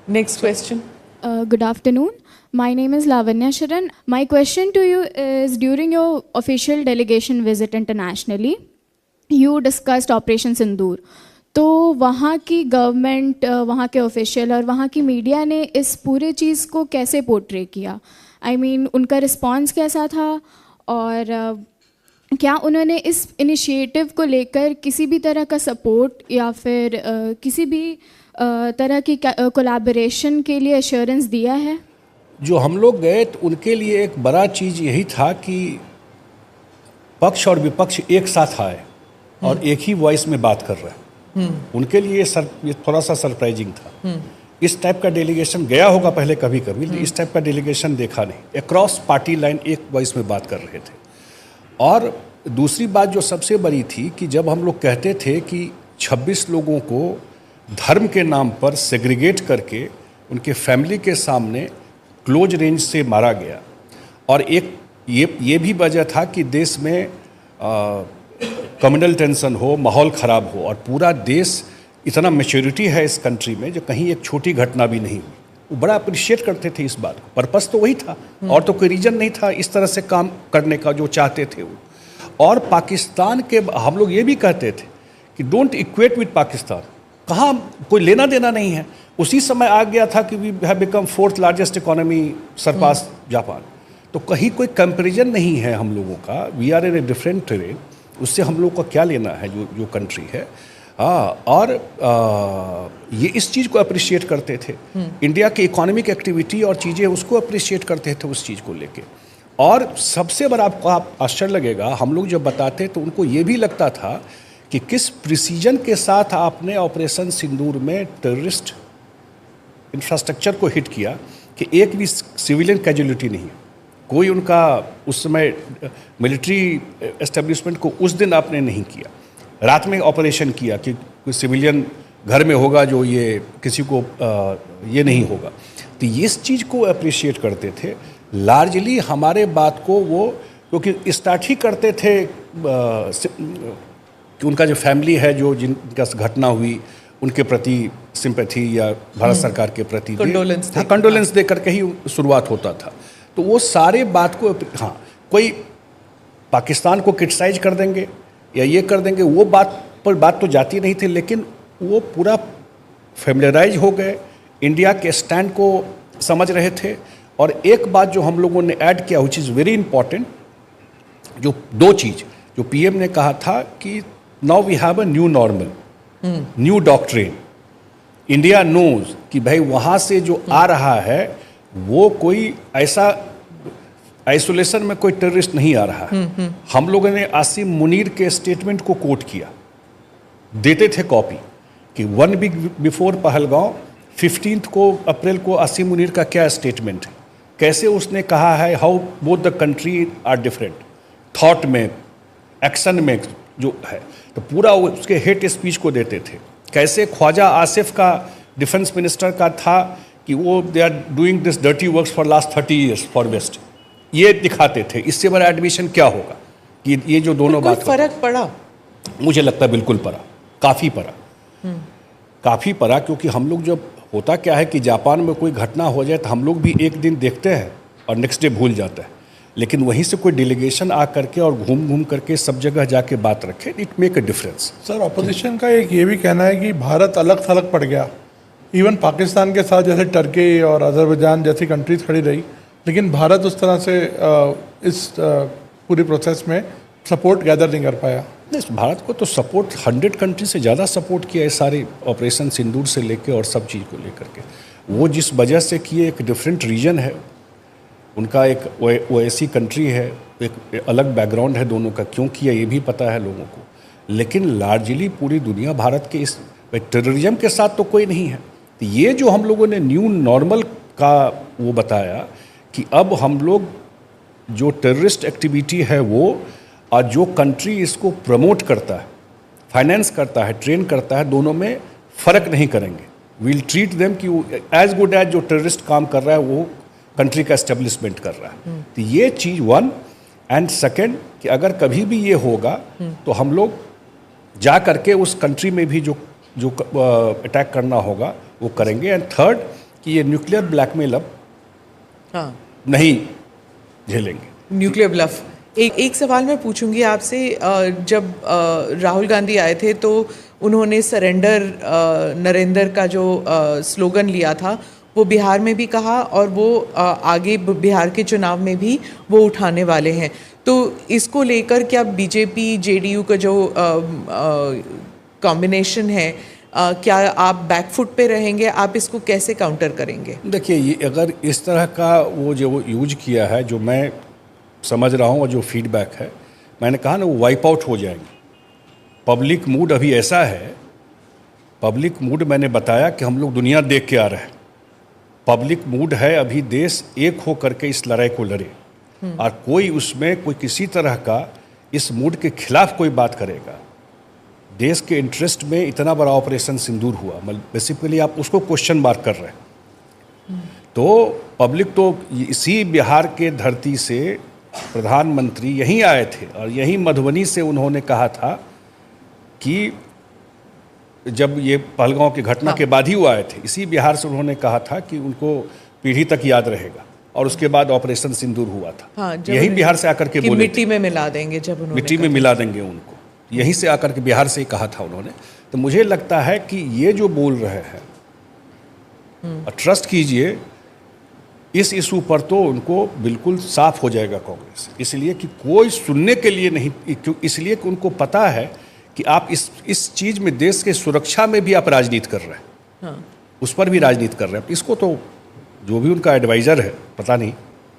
Next question. Good afternoon. My name is Lavanya Sharan. My question to you is, during your official delegation visit internationally, you discussed Operation Sindoor. तो वहाँ की government, वहाँ के official और वहाँ की media ने इस पूरे चीज़ को कैसे पोर्ट्रे किया? I mean, उनका रिस्पॉन्स कैसा था? और क्या उन्होंने इस इनिशिएटिव को लेकर किसी भी तरह का सपोर्ट या फिर किसी भी तरह की कोलैबोरेशन के लिए एश्योरेंस दिया है? जो हम लोग गए तो उनके लिए एक बड़ा चीज़ यही था कि पक्ष और विपक्ष एक साथ आए और एक ही वॉइस में बात कर रहे हैं। उनके लिए ये थोड़ा सा सरप्राइजिंग था। इस टाइप का डेलीगेशन गया होगा पहले कभी कभी, इस टाइप का डेलीगेशन देखा नहीं। अक्रॉस पार्टी लाइन एक वॉइस में बात कर रहे थे। और दूसरी बात जो सबसे बड़ी थी कि जब हम लोग कहते थे कि 26 लोगों को धर्म के नाम पर सेग्रीगेट करके उनके फैमिली के सामने क्लोज रेंज से मारा गया, और एक ये भी वजह था कि देश में कम्युनल टेंशन हो, माहौल ख़राब हो, और पूरा देश इतना मैच्योरिटी है इस कंट्री में जो कहीं एक छोटी घटना भी नहीं हुई। वो बड़ा अप्रिशिएट करते थे इस बात को। पर्पस तो वही था और तो कोई रीज़न नहीं था इस तरह से काम करने का जो चाहते थे वो। और पाकिस्तान के हम लोग ये भी कहते थे कि डोंट इक्वेट विद पाकिस्तान, कहाँ कोई लेना देना नहीं है। उसी समय आ गया था कि we have become 4th largest economy, surpass Japan. तो कहीं कोई कंपैरिजन नहीं है हम लोगों का। We are in a different terrain. उससे हम लोग का क्या लेना है जो कंट्री है। और ये इस चीज़ को अप्रिशिएट करते थे। इंडिया की इकोनॉमिक एक्टिविटी और चीज़ें उसको अप्रिशिएट करते थे उस चीज़ को लेके। और सबसे बड़ा आपको आश्चर्य लगेगा, हम लोग जब बताते तो उनको ये भी लगता था कि किस प्रिसीजन के साथ आपने ऑपरेशन सिंदूर में टेररिस्ट इंफ्रास्ट्रक्चर को हिट किया कि एक भी सिविलियन कैजुअलिटी नहीं है। कोई उनका उस समय मिलिट्री एस्टेब्लिशमेंट को उस दिन आपने नहीं किया। रात में ऑपरेशन किया कि कोई सिविलियन घर में होगा जो ये किसी को ये नहीं होगा। तो ये इस चीज़ को अप्रिशिएट करते थे लार्जली हमारे बात को वो, क्योंकि स्टार्ट ही करते थे कि उनका जो फैमिली है जो जिनका घटना हुई उनके प्रति सिंपैथी या भारत सरकार के प्रति कंडोलेंस दे करके ही शुरुआत होता था। तो वो सारे बात को, हाँ कोई पाकिस्तान को क्रिटिसाइज कर देंगे या ये कर देंगे, वो बात पर बात तो जाती नहीं थी, लेकिन वो पूरा फेमिलियराइज हो गए, इंडिया के स्टैंड को समझ रहे थे। और एक बात जो हम लोगों ने ऐड किया विच इज़ वेरी इंपॉर्टेंट, जो दो चीज़ जो पीएम ने कहा था कि now we have a new normal, new doctrine. India knows कि भाई वहाँ से जो आ रहा है वो कोई ऐसा आइसोलेशन में कोई टेररिस्ट नहीं आ रहा है। हम लोगों ने आसिम मुनीर के स्टेटमेंट को कोट किया, देते थे कॉपी कि 1 वीक बिफोर पहलगांव 15 अप्रैल को आसिम मुनीर का क्या स्टेटमेंट है, कैसे उसने कहा है how both the country are different, thought में, एक्शन में जो है। तो पूरा उसके हेट स्पीच को देते थे। कैसे ख्वाजा आसिफ का डिफेंस मिनिस्टर का था कि वो they are doing this dirty works for last 30 years for west, ये दिखाते थे। इससे बड़ा एडमिशन क्या होगा कि ये जो दोनों बात फर्क पड़ा? मुझे लगता है बिल्कुल पड़ा, काफ़ी पड़ा, क्योंकि हम लोग जब होता क्या है कि जापान में कोई घटना हो जाए तो हम लोग भी एक दिन देखते हैं और नेक्स्ट डे भूल जाते हैं, लेकिन वहीं से कोई डेलीगेशन आ करके और घूम करके सब जगह जाके बात रखे, it make a difference. Sir, opposition का एक ये भी कहना है कि भारत अलग थलग पड़ गया, इवन पाकिस्तान के साथ जैसे टर्की और अजरबैजान जैसी कंट्रीज खड़ी रही, लेकिन भारत उस तरह से इस पूरी प्रोसेस में सपोर्ट गैदर नहीं कर पाया। नहीं, भारत को तो सपोर्ट 100 कंट्री से ज़्यादा सपोर्ट किया है सारे ऑपरेशन सिंदूर से लेके और सब चीज़ को लेकर के। वो जिस वजह से किए, एक डिफरेंट रीजन है उनका, एक वो ऐसी कंट्री है, एक अलग बैकग्राउंड है दोनों का, क्यों किया ये भी पता है लोगों को। लेकिन लार्जली पूरी दुनिया भारत के इस टेररिज्म के साथ तो कोई नहीं है। तो ये जो हम लोगों ने न्यू नॉर्मल का वो बताया कि अब हम लोग जो टेररिस्ट एक्टिविटी है वो, और जो कंट्री इसको प्रमोट करता है, फाइनेंस करता है, ट्रेन करता है, दोनों में फ़र्क नहीं करेंगे। वील ट्रीट देम कि एज गुड एज जो टेररिस्ट काम कर रहा है वो कंट्री का एस्टेब्लिशमेंट कर रहा है। तो ये चीज़ 1 एंड सेकेंड कि अगर कभी भी ये होगा तो हम लोग जा करके उस कंट्री में भी जो अटैक करना होगा वो करेंगे। एंड थर्ड कि ये न्यूक्लियर ब्लैकमेल अब हाँ, नहीं झेलेंगे। Nuclear bulb. एक सवाल मैं पूछूंगी आपसे, जब राहुल गांधी आए थे तो उन्होंने सरेंडर नरेंद्र का जो स्लोगन लिया था वो बिहार में भी कहा और वो आगे बिहार के चुनाव में भी वो उठाने वाले हैं। तो इसको लेकर क्या बीजेपी जेडीयू का जो कॉम्बिनेशन है, क्या आप बैकफुट पे रहेंगे? आप इसको कैसे काउंटर करेंगे? देखिए, ये अगर इस तरह का वो जो यूज किया है, जो मैं समझ रहा हूँ और जो फीडबैक है, मैंने कहा ना, वो वाइप आउट हो जाएंगे। पब्लिक मूड अभी ऐसा है, पब्लिक मूड मैंने बताया कि हम लोग दुनिया देख के आ रहे हैं। पब्लिक मूड है अभी देश एक हो करके इस लड़ाई को लड़े, और कोई उसमें कोई किसी तरह का इस मूड के खिलाफ कोई बात करेगा। देश के इंटरेस्ट में इतना बड़ा ऑपरेशन सिंदूर हुआ, मतलब बेसिकली आप उसको क्वेश्चन मार्क कर रहे हैं। तो पब्लिक तो इसी बिहार के धरती से प्रधानमंत्री यहीं आए थे और यहीं मधुबनी से उन्होंने कहा था कि जब ये पहलगांव की घटना के बाद ही वो आए थे, इसी बिहार से उन्होंने कहा था कि उनको पीढ़ी तक याद रहेगा, और उसके बाद ऑपरेशन सिंदूर हुआ था। हाँ, यही बिहार से आकर के बोले मिट्टी में मिला देंगे, जब उन्होंने मिट्टी में मिला देंगे उनको, यहीं से आकर के बिहार से ही कहा था उन्होंने। तो मुझे लगता है कि ये जो बोल रहे हैं, ट्रस्ट कीजिए, इस इशू पर तो उनको बिल्कुल साफ हो जाएगा कांग्रेस, इसलिए कि कोई सुनने के लिए नहीं, इसलिए कि उनको पता है कि आप इस चीज़ में देश के सुरक्षा में भी आप राजनीति कर रहे हैं। हाँ। उस पर भी राजनीति कर रहे हैं। इसको तो जो भी उनका एडवाइज़र है, पता नहीं